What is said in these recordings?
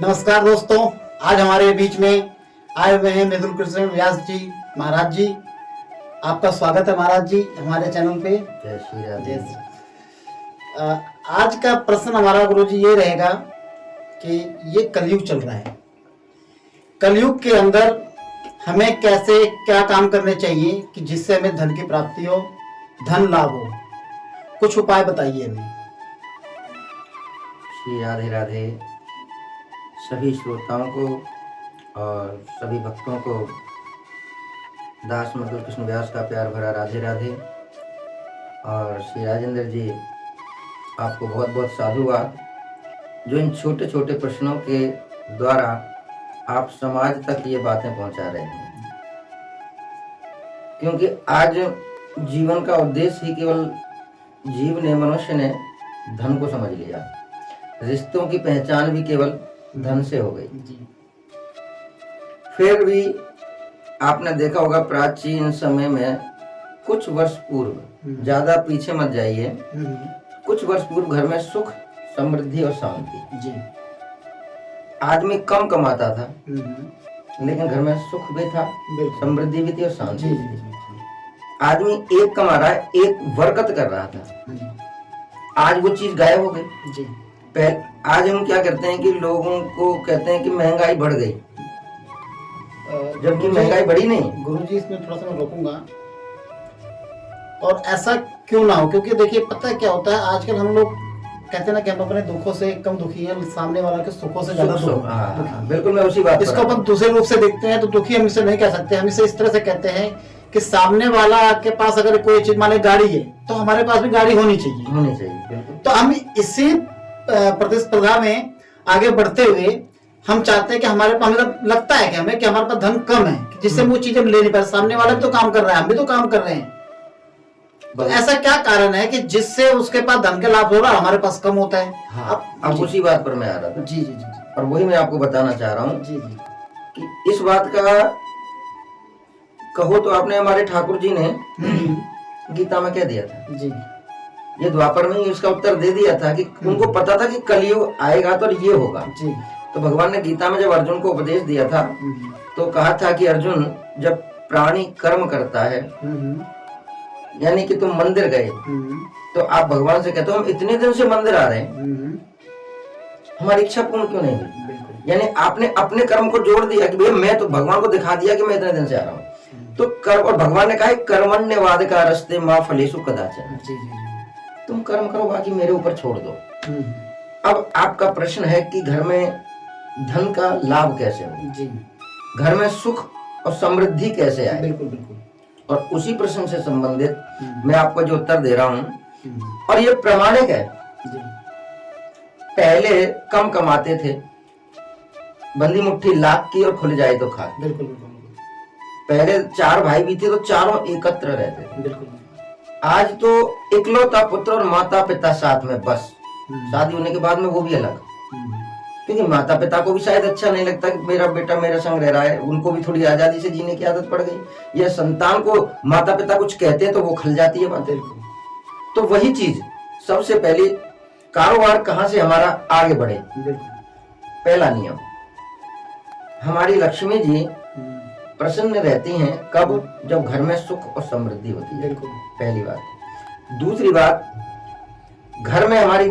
नमस्कार दोस्तों, आज हमारे बीच में आए हुए हैं मृदुल कृष्ण व्यास जी महाराज जी। आपका स्वागत है महाराज जी हमारे चैनल पे। जय श्री राम। जय श्री। आज का प्रश्न हमारा गुरु जी ये रहेगा कि ये कलयुग चल रहा है, कलयुग के अंदर हमें कैसे क्या काम करने चाहिए कि जिससे हमें धन की प्राप्ति हो, धन लाभ हो। कुछ उपाय बताइए हमें। श्री राधे राधे। सभी श्रोताओं को और सभी भक्तों को दास मृदुल कृष्ण व्यास का प्यार भरा राधे राधे। और श्री राजेंद्र जी, आपको बहुत बहुत साधुवाद जो इन छोटे छोटे प्रश्नों के द्वारा आप समाज तक ये बातें पहुंचा रहे हैं, क्योंकि आज जीवन का उद्देश्य ही केवल जीव ने, मनुष्य ने धन को समझ लिया। रिश्तों की पहचान भी केवल धन से हो गई। फिर भी आपने देखा होगा प्राचीन समय में कुछ वर्ष पूर्व, ज्यादा पीछे मत जाइए, कुछ वर्ष पूर्व घर में सुख, समृद्धि और शांति जी। आदमी कम कमाता था लेकिन घर में सुख भी था, समृद्धि भी थी और शांति भी थी। आदमी एक कमा रहा है, एक बरकत कर रहा था। आज वो चीज गायब हो गई जी। आज हम क्या करते हैं कि लोगों को कहते हैं कि महंगाई बढ़ गई, जबकि महंगाई बढ़ी नहीं। गुरुजी इसमें थोड़ा सा मैं रोकूंगा। और ऐसा क्यों ना हो, क्योंकि देखिए पता है क्या होता है, आजकल हम लोग कहते हैं ना कि हम अपने दुखों से कम दुखी हैं, सामने वाला के सुखों से ज्यादा दुखी। बिल्कुल, मैं उसी बात इसको अपन दूसरे रूप से देखते हैं तो दुखी हम इसे नहीं कह सकते। हम इसे इस तरह से कहते हैं कि सामने वाला के पास अगर कोई चीज मान गाड़ी है तो हमारे पास भी गाड़ी होनी चाहिए। तो हम इसी प्रतिस्पर्धा में आगे बढ़ते हुए हम चाहते हैं कि हमारे पास, हमें लगता है कि हमें कि हमारे पास धन कम है, जिससे वो चीजें हम ले नहीं पाए। सामने वाला भी तो काम कर रहा है, हम भी तो काम कर रहे हैं। तो ऐसा क्या कारण है कि जिससे उसके पास धन का लाभ हो रहा है, हमारे पास कम होता है? हाँ, अब उसी बात पर मैं आ रहा था। जी जी जी। और वही मैं आपको बताना चाह रहा हूँ जी जी कि इस बात का कहो तो आपने हमारे ठाकुर जी ने गीता में क्या दिया था जी। ये द्वापर में ही उसका उत्तर दे दिया था कि उनको पता था कि कलयुग आएगा तो ये होगा जी। तो भगवान ने गीता में जब अर्जुन को उपदेश दिया था तो कहा था कि अर्जुन, जब प्राणी कर्म करता है, यानी कि तुम मंदिर गए तो आप भगवान से कहते हो हम इतने दिन से मंदिर आ रहे हैं, हमारी इच्छा पूर्ण क्यों नहीं हुई? यानी आपने अपने कर्म को जोड़ दिया कि भैया मैं तो भगवान को दिखा दिया कि मैं इतने दिन से आ रहा हूँ। तो कर्म, और भगवान ने कहा कर्मण्यवाद का रस्ते माँ फलेशु कदाचन, तुम कर्म करो बाकी मेरे ऊपर छोड़ दो। अब आपका प्रश्न है कि घर में धन का लाभ कैसे हो जी, घर में सुख और समृद्धि कैसे आए? बिल्कुल बिल्कुल। और उसी प्रश्न से संबंधित मैं आपको जो उत्तर दे रहा हूँ, और ये प्रमाणिक है जी। पहले कम कमाते थे, बंदी मुट्ठी लाख की और खुल जाए तो खाक। बिल्कुल बिल्कुल। पहले 4 भाई भी थे तो चारों एकत्र रहते थे। बिल्कुल। आज तो इकलौता पुत्र और माता पिता साथ में, बस शादी होने के बाद में वो भी अलग, क्योंकि माता पिता को भी शायद अच्छा नहीं लगता कि मेरा बेटा मेरे संग रह रहा है। उनको भी थोड़ी आजादी से जीने की आदत पड़ गई, या संतान को माता पिता कुछ कहते हैं तो वो खल जाती है बात। तो वही चीज सबसे पहले, कारोबार कहाँ से हमारा आगे बढ़े, पहला नियम, हमारी लक्ष्मी जी प्रसन्न रहती हैं कब? जब घर में सुख और समृद्धि होती है, पहली बात। दूसरी बात, घर में हमारी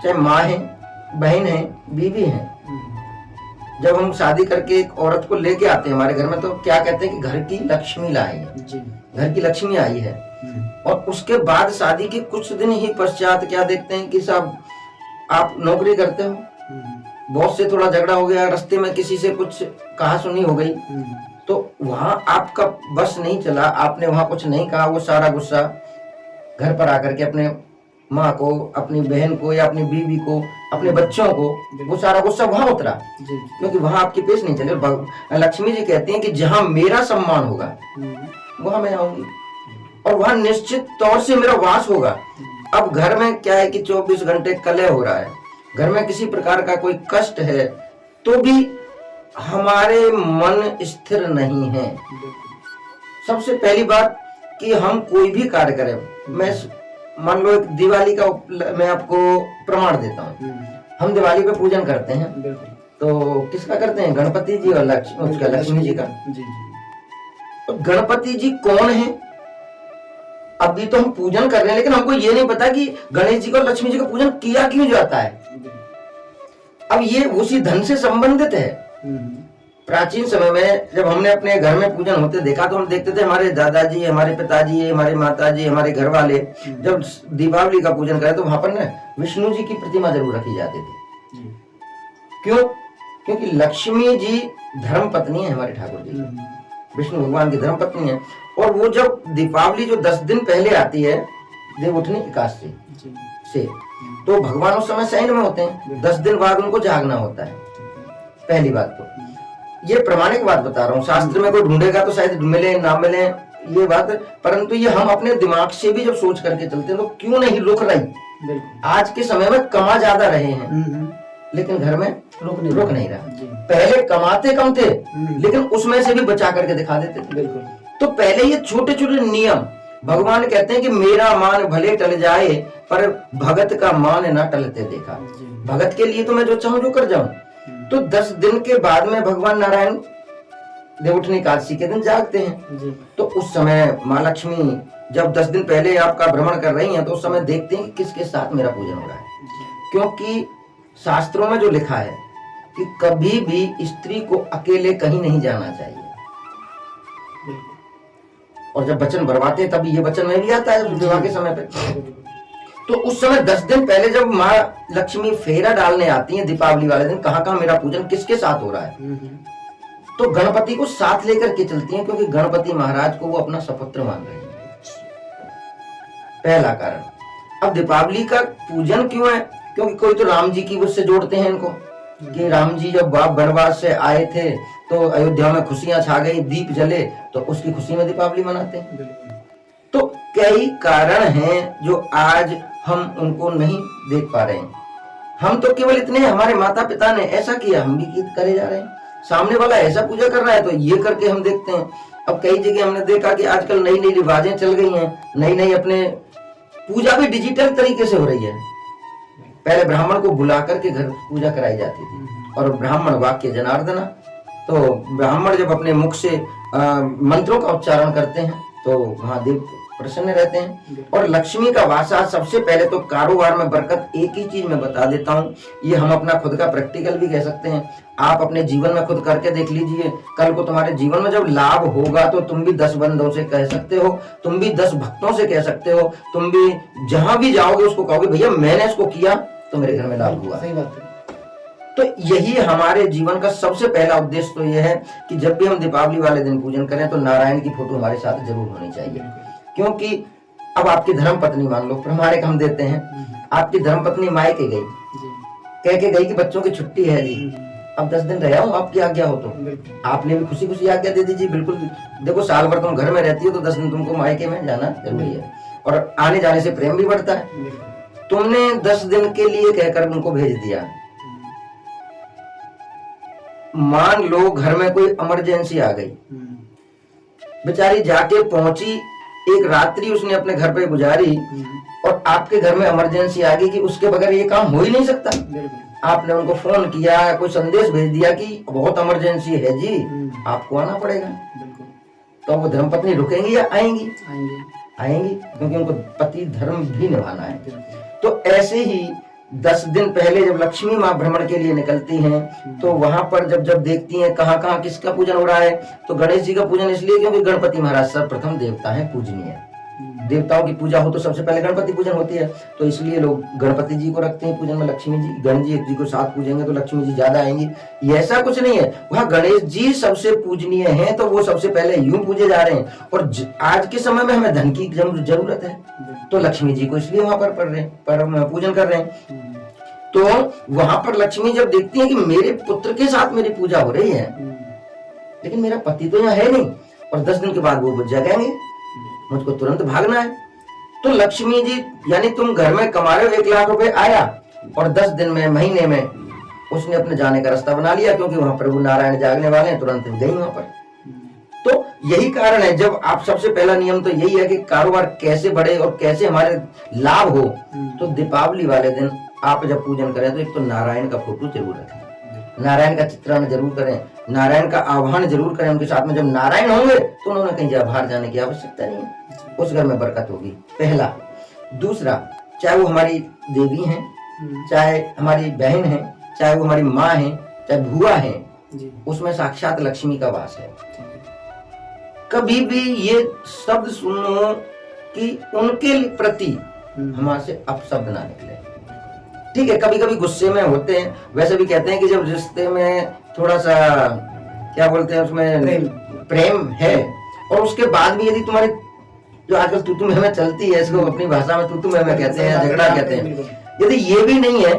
चाहे माँ है, बहन है, बीवी है, जब हम शादी करके एक औरत को लेके आते हैं हमारे घर में तो क्या कहते हैं कि घर की लक्ष्मी लाई है, घर की लक्ष्मी आई है। और उसके बाद शादी के कुछ दिन ही पश्चात क्या देखते हैं कि साहब आप नौकरी करते हो, बॉस से थोड़ा झगड़ा हो गया, रास्ते में किसी से कुछ कहा सुनी हो गई, तो वहां आपका बस नहीं चला, आपने वहां कुछ नहीं कहा, वो सारा गुस्सा घर पर आकर के अपने माँ को, अपनी बहन को, या अपनी बीवी को, अपने बच्चों को, वो सारा गुस्सा वहां उतरा, क्योंकि वहां आपके पेश नहीं चले। लक्ष्मी जी कहती हैं कि जहां मेरा सम्मान होगा वहां मैं आऊंगी, और वहां निश्चित तौर से मेरा वास होगा। अब घर में क्या है कि 24 घंटे कलह हो रहा है, घर में किसी प्रकार का कोई कष्ट है तो भी हमारे मन स्थिर नहीं है। सबसे पहली बात कि हम कोई भी कार्य करें, मैं मान लो एक दिवाली का मैं आपको प्रमाण देता हूँ। हम दिवाली पे पूजन करते हैं तो किसका करते हैं? गणपति जी और लक्ष्मी जी का। जी। तो गणपति जी कौन है? अभी तो हम पूजन कर रहे हैं, लेकिन हमको ये नहीं पता कि गणेश जी का और लक्ष्मी जी का पूजन किया क्यों जाता है। अब ये उसी धन से संबंधित है। प्राचीन समय में जब हमने अपने घर में पूजन होते देखा तो हम देखते थे हमारे दादाजी, हमारे पिताजी, हमारे माताजी, हमारे घर वाले जब दीपावली का पूजन करे तो वहां पर ना विष्णु जी की प्रतिमा जरूर रखी जाती थी। क्यों? क्योंकि लक्ष्मी जी धर्म पत्नी है हमारे ठाकुर जी, विष्णु भगवान की धर्म पत्नी है। और वो जब दीपावली जो 10 दिन पहले आती है देवउठनी एकादशी से, तो भगवान उस समय शयन में होते हैं, 10 दिन बाद उनको जागना होता है। पहली बात तो ये प्रमाणिक बात बता रहा हूँ, शास्त्र में कोई ढूंढेगा तो शायद मिले ना मिले ये बात, परंतु ये हम अपने दिमाग से भी जब सोच करके चलते हैं तो क्यों नहीं रुक रही। आज के समय में कमा ज्यादा रहे हैं लेकिन घर में रुक नहीं रहा। पहले कमाते कम थे लेकिन उसमें से भी बचा करके दिखा देते थे। तो पहले ये छोटे छोटे नियम, भगवान कहते हैं कि मेरा मान भले टल जाए पर भगत का मान ना टलते देखा। भगत के लिए तो मैं जो चाहूं जो कर जाऊं। तो 10 दिन के बाद में भगवान नारायण देवउठनी एकादशी के दिन जागते हैं। तो उस समय माँ लक्ष्मी जब 10 दिन पहले आपका भ्रमण कर रही हैं तो उस समय देखते हैं कि किसके साथ मेरा पूजन हो रहा है। क्योंकि शास्त्रों में जो लिखा है कि कभी भी स्त्री को अकेले कहीं नहीं जाना चाहिए, और जब वचन भरवाते हैं तभी ये वचन में भी आता है विवाह के समय पे। तो उस समय 10 दिन पहले जब माँ लक्ष्मी फेरा डालने आती हैं दीपावली वाले दिन, कहाँ कहाँ मेरा पूजन किसके साथ हो रहा है, तो गणपति को साथ लेकर के चलती हैं, क्योंकि गणपति महाराज को वो अपना सपुत्र मान रहे हैं। पहला कारण। अब दीपावली का पूजन क्यों है? क्योंकि कोई तो राम जी की उससे जोड़ते हैं इनको कि राम जी जब वनवास से आए थे तो अयोध्या में खुशियां छा गई, दीप जले, तो उसकी खुशी में दीपावली मनाते हैं। तो कई कारण हैं जो आज हम उनको नहीं देख पा रहे हैं। हम तो केवल इतने, हमारे माता पिता ने ऐसा किया, हम भी करे जा रहे हैं। सामने वाला ऐसा पूजा कर रहा है तो ये करके हम देखते हैं। अब कई जगह हमने देखा कि आजकल नई नई रिवाजें चल गई हैं, नई नई अपने पूजा भी डिजिटल तरीके से हो रही है। पहले ब्राह्मण को बुला करके घर पूजा कराई जाती थी, और ब्राह्मण वाक्य जनार्दना, तो ब्राह्मण जब अपने मुख से मंत्रों का उच्चारण करते हैं तो महादेव प्रसन्न रहते हैं। और लक्ष्मी का वासा सबसे पहले तो कारोबार में बरकत। एक ही चीज मैं बता देता हूँ, ये हम अपना खुद का प्रैक्टिकल भी कह सकते हैं, आप अपने जीवन में खुद करके देख लीजिए। कल को तुम्हारे जीवन में जब लाभ होगा तो तुम भी 10 बंदों से कह सकते हो, तुम भी 10 भक्तों से कह सकते हो, तुम भी जहां भी जाओगे उसको कहोगे भैया मैंने इसको किया तो मेरे घर में लाभ हुआ। सही बात है। तो यही हमारे जीवन का सबसे पहला उद्देश्य तो यह है कि जब भी हम दीपावली वाले दिन पूजन करें तो नारायण की फोटो हमारे साथ जरूर होनी चाहिए। क्योंकि अब आपकी धर्म पत्नी, मान लो प्रमाणिक हम देते हैं, आपकी धर्म पत्नी मायके गई, कह के गई कि बच्चों की छुट्टी है जी, अब 10 दिन रहा हूँ, आपकी आज्ञा हो तो आपने भी खुशी खुशी आज्ञा दे दीजिए। बिल्कुल, देखो साल भर तुम घर में रहती हो तो 10 दिन तुमको मायके में जाना जरूरी है, और आने जाने से प्रेम भी बढ़ता है। तुमने 10 दिन के लिए कहकर उनको भेज दिया, मान लो घर में कोई इमरजेंसी आ गई, बेचारी जाके पहुंची, एक रात्रि उसने अपने घर पे गुजारी, और आपके घर में इमरजेंसी आ गई कि उसके बगैर ये काम हो ही नहीं सकता। आपने उनको फोन किया, कोई संदेश भेज दिया कि बहुत इमरजेंसी है जी, आपको आना पड़ेगा, तो वो धर्मपत्नी रुकेंगी या आएंगी? आएंगी, क्योंकि उनको पति धर्म भी निभाना है। तो ऐसे ही 10 दिन पहले जब लक्ष्मी माँ भ्रमण के लिए निकलती हैं तो वहां पर जब देखती हैं कहाँ कहाँ किसका पूजन हो रहा है, तो गणेश जी का पूजन इसलिए क्योंकि गणपति महाराज सर्वप्रथम देवता है, पूजनीय। देवताओं की पूजा हो तो सबसे पहले गणपति पूजन होती है, तो इसलिए लोग गणपति जी को रखते हैं पूजन में। लक्ष्मी जी, गणेश जी को साथ पूजेंगे तो लक्ष्मी जी ज्यादा आएंगी, ये ऐसा कुछ नहीं है। वहाँ गणेश जी सबसे पूजनीय हैं तो वो सबसे पहले यूं पूजे जा रहे हैं। और आज के समय में हमें धन की जरूरत है तो लक्ष्मी जी को इसलिए वहां पर पूजन कर रहे हैं। तो वहां पर लक्ष्मी जब देखती है कि मेरे पुत्र के साथ मेरी पूजा हो रही है लेकिन मेरा पति तो यहाँ है नहीं, और 10 दिन के बाद वो जगेंगे, मुझको तुरंत भागना है, तो लक्ष्मी जी, यानी तुम घर में कमा रहे हो 1 लाख रुपए आया, और 10 दिन में, महीने में उसने अपने जाने का रास्ता बना लिया, क्योंकि वहां प्रभु नारायण जागने वाले हैं, तुरंत गई वहां पर। तो यही कारण है, जब आप सबसे पहला नियम तो यही है कि कारोबार कैसे बढ़े और कैसे हमारे लाभ हो, तो दीपावली वाले दिन आप जब पूजन करें तो एक तो नारायण का फोटो जरूर रखें। नारायण का चित्रण जरूर करें, नारायण का आह्वान जरूर करें उनके साथ में। जब नारायण होंगे तो उन्होंने कहीं बाहर जाने की आवश्यकता नहीं है, उस घर में बरकत होगी, पहला। दूसरा, चाहे वो हमारी देवी हैं, चाहे हमारी बहन है, चाहे वो हमारी माँ है, चाहे भुआ है, उसमें साक्षात लक्ष्मी का वास है। कभी भी ये शब्द सुनो कि उनके प्रति हमारे से अपशब्द ना निकले। ठीक है, कभी कभी गुस्से में होते हैं, वैसे भी कहते हैं कि जब रिश्ते में थोड़ा सा क्या बोलते हैं उसमें प्रेम है, और उसके बाद भी यदि तुम्हारी जो आजकल तू में चलती है, इसको अपनी भाषा में तू में कहते हैं, झगड़ा कहते हैं, यदि ये भी नहीं है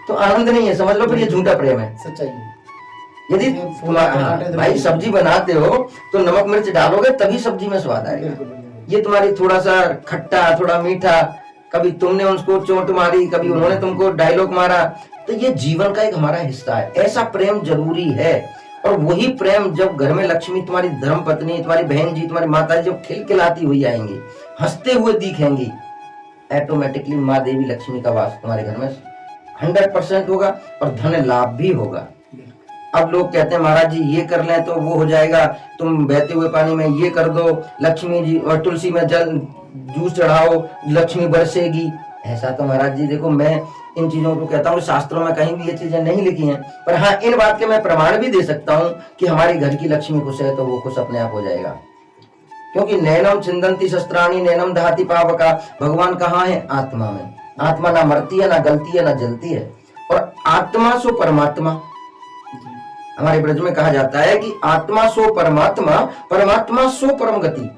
तो आनंद नहीं है, समझ लो फिर ये झूठा प्रेम है, सच्चाई। यदि भाई सब्जी बनाते हो तो नमक मिर्च डालोगे तभी सब्जी में स्वाद आएगा। ये तुम्हारी थोड़ा सा खट्टा, थोड़ा मीठा, कभी तुमने उसको चोट मारी, कभी उन्होंने तुमको डायलॉग मारा, तो ये जीवन का एक हमारा हिस्सा है। ऐसा प्रेम जरूरी है, और वही प्रेम जब घर में लक्ष्मी, तुम्हारी धर्म पत्नी, तुम्हारी बहन जी, तुम्हारी माता जी जब खिलखिलाती हुई आएंगी, हंसते हुए दिखेंगी, ऑटोमेटिकली माँ देवी लक्ष्मी का वास तुम्हारे घर में 100% होगा, और धन लाभ भी होगा। अब लोग कहते हैं महाराज जी ये कर लें तो वो हो जाएगा, तुम बहते हुए पानी में ये कर दो, लक्ष्मी जी, और तुलसी में जल जूस चढ़ाओ, लक्ष्मी बरसेगी। ऐसा तो महाराज जी देखो, मैं इन चीजों को कहता हूँ, शास्त्रों में कहीं भी ये चीजें नहीं लिखी हैं, पर हाँ इन बात के मैं प्रमाण भी दे सकता हूँ कि हमारे घर की लक्ष्मी खुश है तो वो खुश अपने आप हो जाएगा। क्योंकि नैनम छिंदंती शस्त्राणी नैनम दहाती पावका, भगवान कहाँ है? आत्मा में। आत्मा ना मरती है, ना गलती है, ना जलती है, और आत्मा सो परमात्मा। हमारे ब्रज में कहा जाता है कि आत्मा सो परमात्मा, परमात्मा सो परम गति।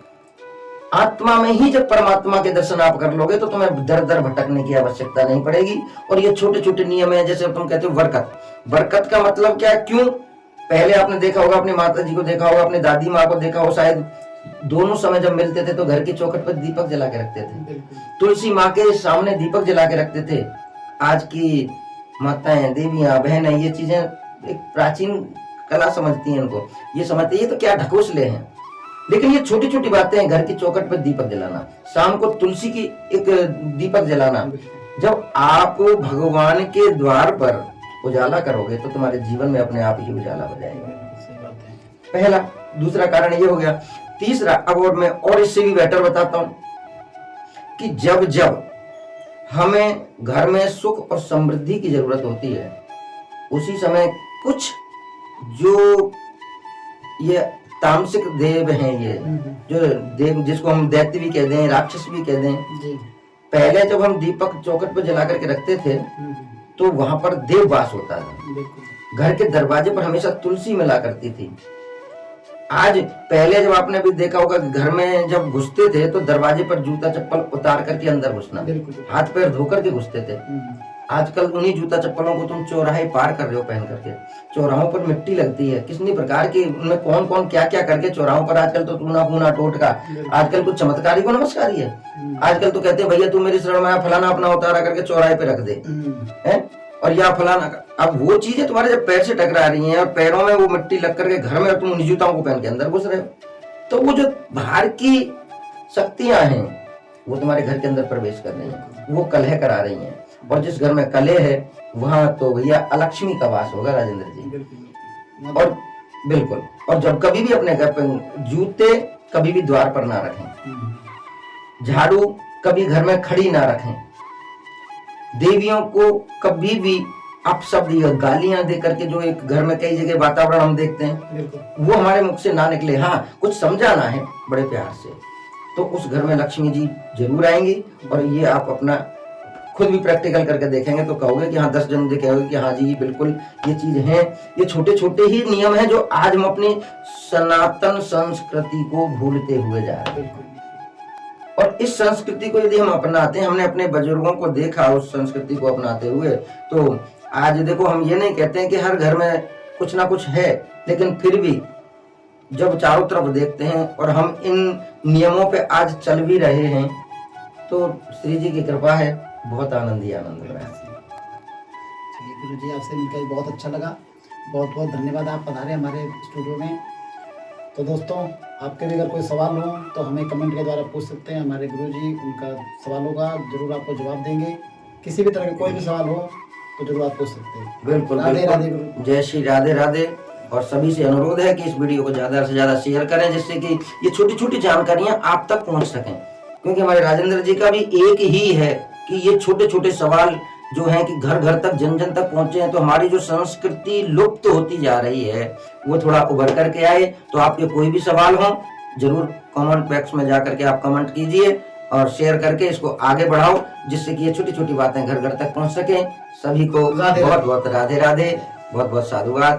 आत्मा में ही जब परमात्मा के दर्शन आप कर लोगे तो तुम्हें दर दर भटकने की आवश्यकता नहीं पड़ेगी। और ये छोटे छोटे नियम है, जैसे तुम कहते हो बरकत। बरकत का मतलब क्या है? क्यों? पहले आपने देखा होगा, अपनी माता जी को देखा होगा, अपनी दादी माँ को देखा हो, शायद दोनों समय जब मिलते थे तो घर की चौखट पर दीपक जला के रखते थे, तुलसी माँ के सामने दीपक जला के रखते थे। आज की माताएं, देवियां, बहनें ये चीजें एक प्राचीन कला समझती हैं, इनको ये समझते ये तो क्या ढकोसले हैं, लेकिन ये छोटी छोटी बातें हैं। घर की चौखट पर दीपक जलाना, शाम को तुलसी की एक दीपक जलाना। जब आप भगवान के द्वार पर उजाला करोगे तो तुम्हारे जीवन में अपने आप ही उजाला हो जाएगा। पहला। दूसरा कारण ये हो गया। तीसरा, अब और मैं और इससे भी बेटर बताता हूं कि जब जब हमें घर में सुख और समृद्धि की जरूरत होती है, उसी समय कुछ जो ये तामसिक देव हैं, ये जो देव जिसको हम दैत्य भी कहते हैं, राक्षस भी कहते हैं, पहले जब हम दीपक चौखट पर जला करके रखते थे तो वहां पर देव वास होता था। घर के दरवाजे पर हमेशा तुलसी मिला करती थी। आज पहले जब आपने भी देखा होगा घर में जब घुसते थे तो दरवाजे पर जूता चप्पल उतार करके अंदर घुसना, हाथ पैर धोकर के घुसते थे। आजकल उन्हीं जूता चप्पलों को तुम चौराहे पार कर रहे हो पहन करके। चौराहों पर मिट्टी लगती है, कितनी प्रकार की, उनमें कौन कौन क्या क्या करके चौराहों पर आजकल तो टूना फूना टोटका, आजकल कुछ चमत्कारी को नमस्कारी है। आजकल तो कहते हैं भैया तू मेरी शरण में फलाना अपना उतारा करके चौराहे पे रख दे, है, और या फलाना। अब वो चीजें तुम्हारे जब पैर से टकरा रही हैं और पैरों में वो मिट्टी लग करके घर में तुम उन जूताओं को पहन के अंदर घुस रहे हो, तो वो जो बाहर की शक्तियां हैं वो तुम्हारे घर के अंदर प्रवेश कर रही हैं, वो कलह करा रही हैं। और जिस घर में कलह है वहां तो भैया अलक्ष्मी का वास होगा, राजेंद्र जी। और बिल्कुल, और जब कभी भी अपने घर पर जूते कभी भी द्वार पर ना रखें, झाड़ू कभी घर में खड़ी ना रखें, देवियों को कभी भी अपशब्द या गालियां दे करके, जो एक घर में कई जगह वातावरण हम देखते हैं, वो हमारे मुख से ना निकले। हाँ, कुछ समझाना है बड़े प्यार से, तो उस घर में लक्ष्मी जी जरूर आएंगी। और ये आप अपना खुद भी प्रैक्टिकल करके देखेंगे तो कहोगे कि हाँ, 10 जन से कहोगे कि हाँ जी बिल्कुल ये चीज है। ये छोटे छोटे ही नियम हैं जो आज हम अपनी सनातन संस्कृति को भूलते हुए जा रहे हैं। और इस संस्कृति को यदि हम अपनाते हैं, हमने अपने बुजुर्गों को देखा उस संस्कृति को अपनाते हुए, तो आज देखो हम ये नहीं कहते हैं कि हर घर में कुछ ना कुछ है, लेकिन फिर भी जब चारों तरफ देखते हैं और हम इन नियमों पे आज चल भी रहे हैं तो श्री जी की कृपा है, बहुत आनंद ही आनंद हो रहा है। चलिए गुरु जी, आपसे मिलकर बहुत अच्छा लगा, बहुत बहुत धन्यवाद, आप पधारे हमारे स्टूडियो में। तो दोस्तों, आपके भी अगर कोई सवाल हो तो हमें कमेंट के द्वारा पूछ सकते हैं। हमारे गुरु जी उनका सवाल होगा, जरूर आपको जवाब देंगे। किसी भी तरह का कोई भी सवाल हो तो जरूर आप पूछ सकते हैं। बिल्कुल राधे राधे बिल्कुल। गुरु। जय श्री राधे राधे। और सभी से अनुरोध है कि इस वीडियो को ज्यादा से ज्यादा शेयर करें, जिससे कि ये छोटी छोटी जानकारियां आप तक पहुंच सकें, क्योंकि हमारे राजेंद्र जी का भी एक ही है कि ये छोटे छोटे सवाल जो हैं कि घर घर तक जन जन तक पहुंचे हैं, तो हमारी जो संस्कृति लुप्त होती जा रही है वो थोड़ा उभर करके आए। तो आपके कोई भी सवाल हो जरूर कमेंट बॉक्स में जाकर के आप कमेंट कीजिए और शेयर करके इसको आगे बढ़ाओ, जिससे कि ये छोटी छोटी बातें घर घर तक पहुंच सके। सभी को बहुत बहुत राधे राधे, बहुत बहुत साधुवाद।